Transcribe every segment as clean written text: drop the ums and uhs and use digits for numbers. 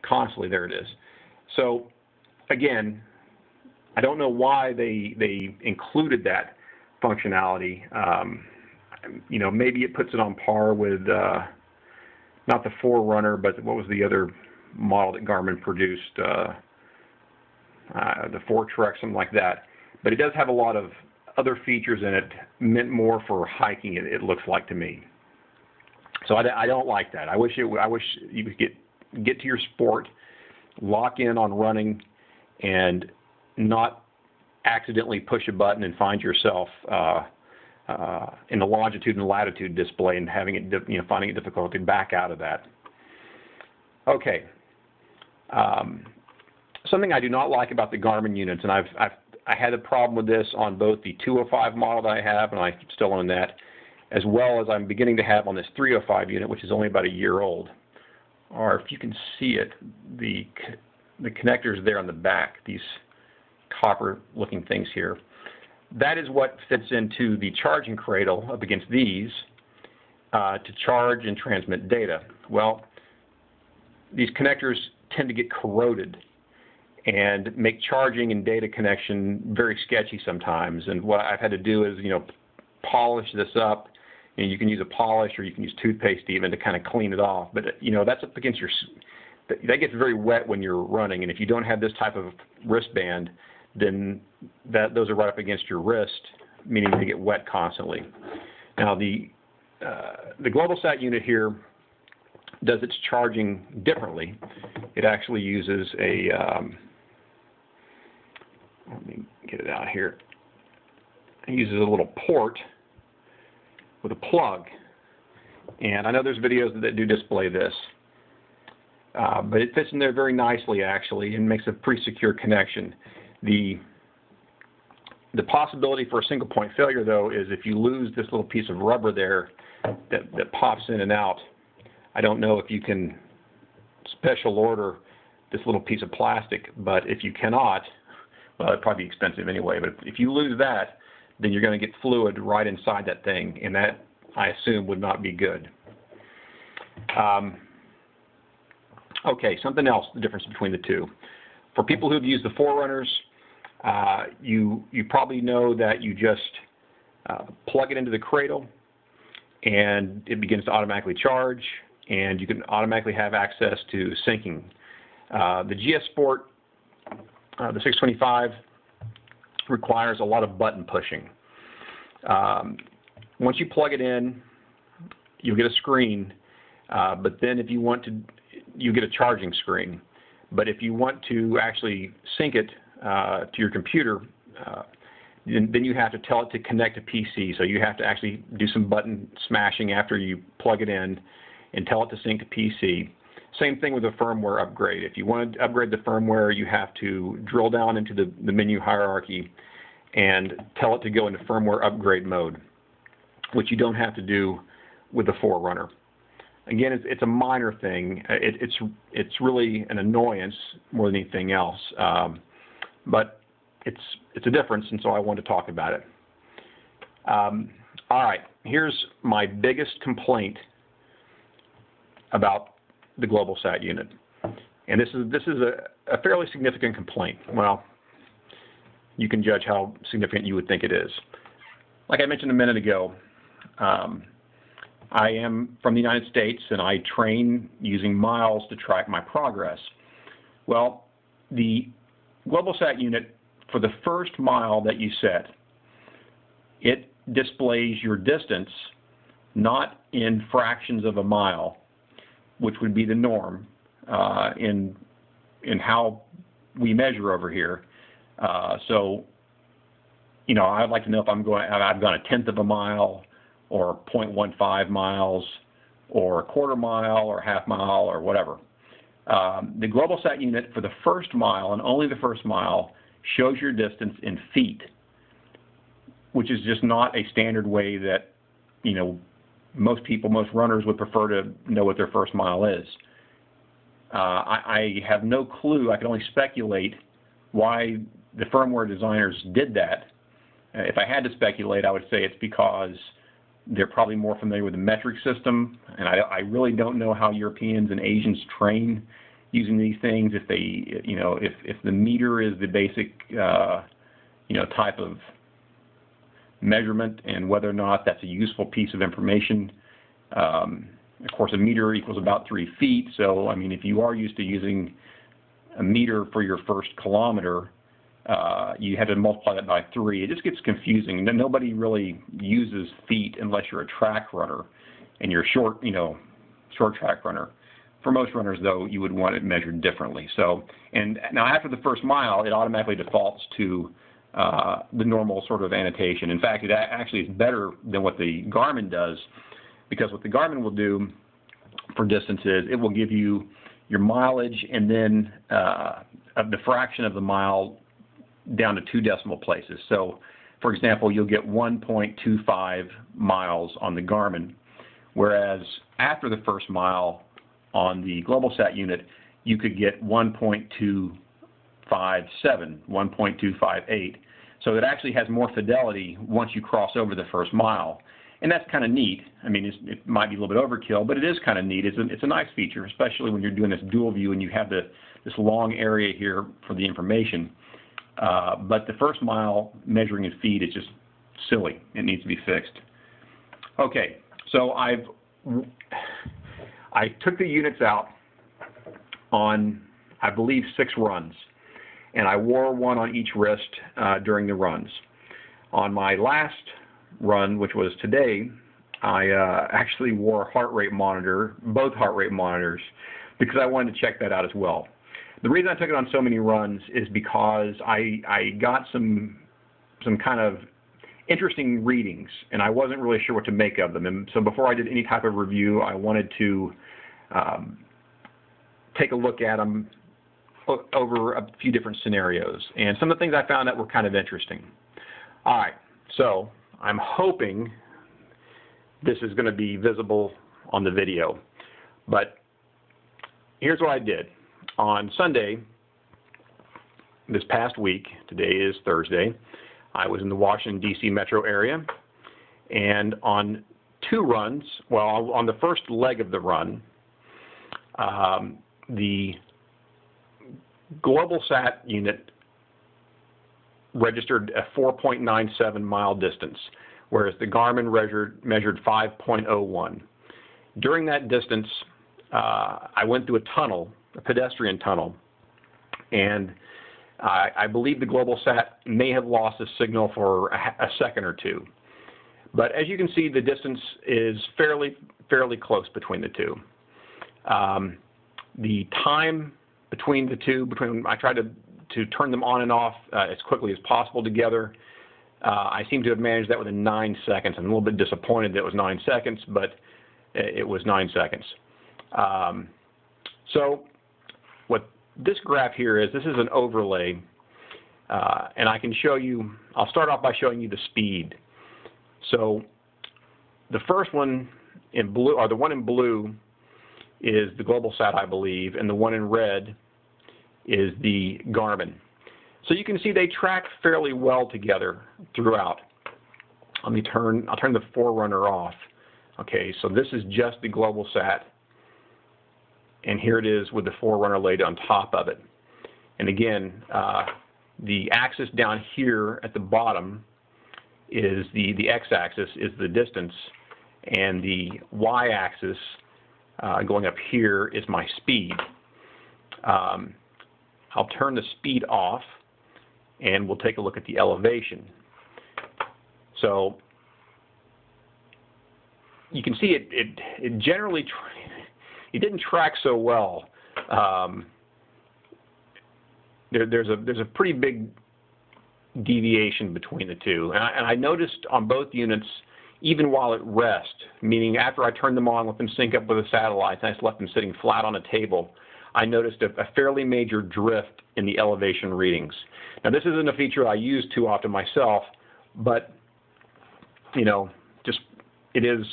constantly. There it is. So again, I don't know why they included that functionality. You know, maybe it puts it on par with not the Forerunner, but what was the other model that Garmin produced? The Fortrek, something like that. But it does have a lot of other features in it, meant more for hiking. It looks like to me. So I don't like that. I wish you could get to your sport, lock in on running, and not accidentally push a button and find yourself in the longitude and latitude display and having it, finding it difficult to back out of that. Okay. Something I do not like about the Garmin units, and I had a problem with this on both the 205 model that I have, and I still own that, as well as I'm beginning to have on this 305 unit, which is only about a year old. Or if you can see it, the connectors there on the back, these copper-looking things here, that is what fits into the charging cradle up against these to charge and transmit data. Well, these connectors tend to get corroded and make charging and data connection very sketchy sometimes. And what I've had to do is, polish this up. And you can use a polish or you can use toothpaste even to kind of clean it off. But, that's up against that gets very wet when you're running. And if you don't have this type of wristband, then those are right up against your wrist, meaning they get wet constantly. Now, the Globalsat unit here does its charging differently. It actually uses a, let me get it out here. It uses a little port with a plug. And I know there's videos that do display this. But it fits in there very nicely, actually, and makes a pretty secure connection. The possibility for a single point failure, though, is if you lose this little piece of rubber there that pops in and out. I don't know if you can special order this little piece of plastic, but if you cannot, well, it'd probably be expensive anyway, but if you lose that, then you're going to get fluid right inside that thing, and that, I assume, would not be good. Okay, something else, the difference between the two. For people who've used the Forerunners, you probably know that you just plug it into the cradle, and it begins to automatically charge, and you can automatically have access to syncing. The GS Sport, the 625, requires a lot of button pushing. Once you plug it in, you'll get a screen, but then if you want to, you get a charging screen. But if you want to actually sync it to your computer, then you have to tell it to connect to PC. So you have to actually do some button smashing after you plug it in and tell it to sync to PC. Same thing with a firmware upgrade. If you want to upgrade the firmware, you have to drill down into the menu hierarchy and tell it to go into firmware upgrade mode, which you don't have to do with the Forerunner. Again, it's a minor thing. It's really an annoyance more than anything else, but it's a difference, and so I wanted to talk about it. All right, here's my biggest complaint about the Globalsat unit, and this is a fairly significant complaint. Well, you can judge how significant you would think it is. Like I mentioned a minute ago, I am from the United States, and I train using miles to track my progress. Well, the Globalsat unit, for the first mile that you set, it displays your distance not in fractions of a mile, which would be the norm in how we measure over here. So, I'd like to know if I've gone a tenth of a mile, or 0.15 miles, or a quarter mile, or half mile, or whatever. The Globalsat unit, for the first mile, and only the first mile, shows your distance in feet, which is just not a standard way that, most runners would prefer to know what their first mile is. I have no clue. I can only speculate why the firmware designers did that. If I had to speculate, I would say it's because they're probably more familiar with the metric system, and I really don't know how Europeans and Asians train using these things, if they, if the meter is the basic, type of measurement, and whether or not that's a useful piece of information. Of course, a meter equals about 3 feet. So, I mean, if you are used to using a meter for your first kilometer, you have to multiply that by 3. It just gets confusing. Nobody really uses feet unless you're a track runner and you're short track runner. For most runners, though, you would want it measured differently. So, and now after the first mile, it automatically defaults to the normal sort of annotation. In fact, it actually is better than what the Garmin does, because what the Garmin will do for distances, it will give you your mileage and then the fraction of the mile down to 2 decimal places. So, for example, you'll get 1.25 miles on the Garmin, whereas after the first mile on the Globalsat unit, you could get 1.257, 1.258. So it actually has more fidelity once you cross over the first mile. And that's kind of neat. I mean, it might be a little bit overkill, but it is kind of neat. It's a nice feature, especially when you're doing this dual view and you have this long area here for the information. But the first mile measuring in feet is just silly. It needs to be fixed. Okay, so I took the units out on, I believe, 6 runs, and I wore one on each wrist during the runs. On my last run, which was today, I actually wore a heart rate monitor, both heart rate monitors, because I wanted to check that out as well. The reason I took it on so many runs is because I got some kind of interesting readings, and I wasn't really sure what to make of them. And so before I did any type of review, I wanted to take a look at them over a few different scenarios. And some of the things I found that were kind of interesting. All right, so I'm hoping this is going to be visible on the video. But here's what I did. On Sunday, this past week, today is Thursday, I was in the Washington, D.C. metro area, and on 2 runs, well, on the first leg of the run, the Globalsat unit registered a 4.97 mile distance, whereas the Garmin measured 5.01. During that distance, I went through a tunnel, a pedestrian tunnel, and I believe the Globalsat may have lost a signal for a second or 2. But as you can see, the distance is fairly close between the 2. The time between the 2, I tried to turn them on and off as quickly as possible together. I seem to have managed that within 9 seconds. I'm a little bit disappointed that it was 9 seconds, but it was 9 seconds. So what this graph here is, this is an overlay, and I can show you, I'll start off by showing you the speed. So the first one in blue, or the one in blue, is the Globalsat, I believe, and the one in red is the Garmin. So you can see they track fairly well together throughout. I'll turn the Forerunner off. Okay, so this is just the Globalsat, and here it is with the Forerunner laid on top of it. And again, the axis down here at the bottom is the x-axis is the distance, and the y-axis going up here is my speed. I'll turn the speed off, and we'll take a look at the elevation. So you can see it generally it didn't track so well. There's a pretty big deviation between the 2, and I noticed on both units, even while at rest, meaning after I turned them on, let them sync up with the satellites, and I just left them sitting flat on a table, I noticed a fairly major drift in the elevation readings. Now, this isn't a feature I use too often myself, but just it is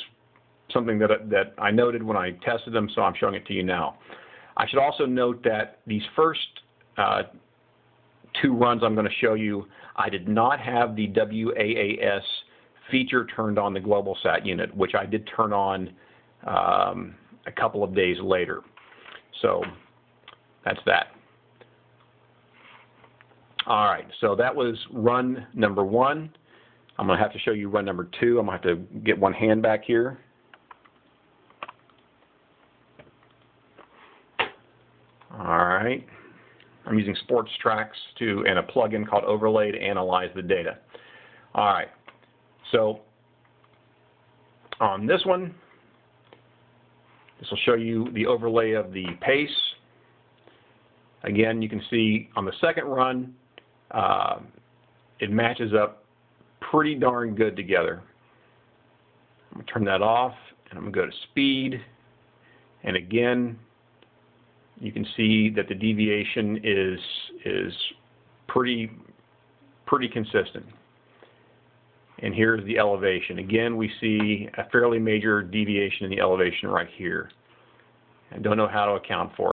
something that I noted when I tested them, so I'm showing it to you now. I should also note that these first 2 runs I'm going to show you, I did not have the WAAS feature turned on the Globalsat unit, which I did turn on a couple of days later. So that's that. All right, so that was run number 1. I'm going to have to show you run number 2. I'm going to have to get one hand back here. All right. I'm using Sports Tracks and a plugin called Overlay to analyze the data. All right. So on this one, this will show you the overlay of the pace. Again, you can see on the second run, it matches up pretty darn good together. I'm going to turn that off, and I'm going to go to speed. And again, you can see that the deviation is pretty consistent. And here's the elevation. Again, we see a fairly major deviation in the elevation right here. I don't know how to account for it.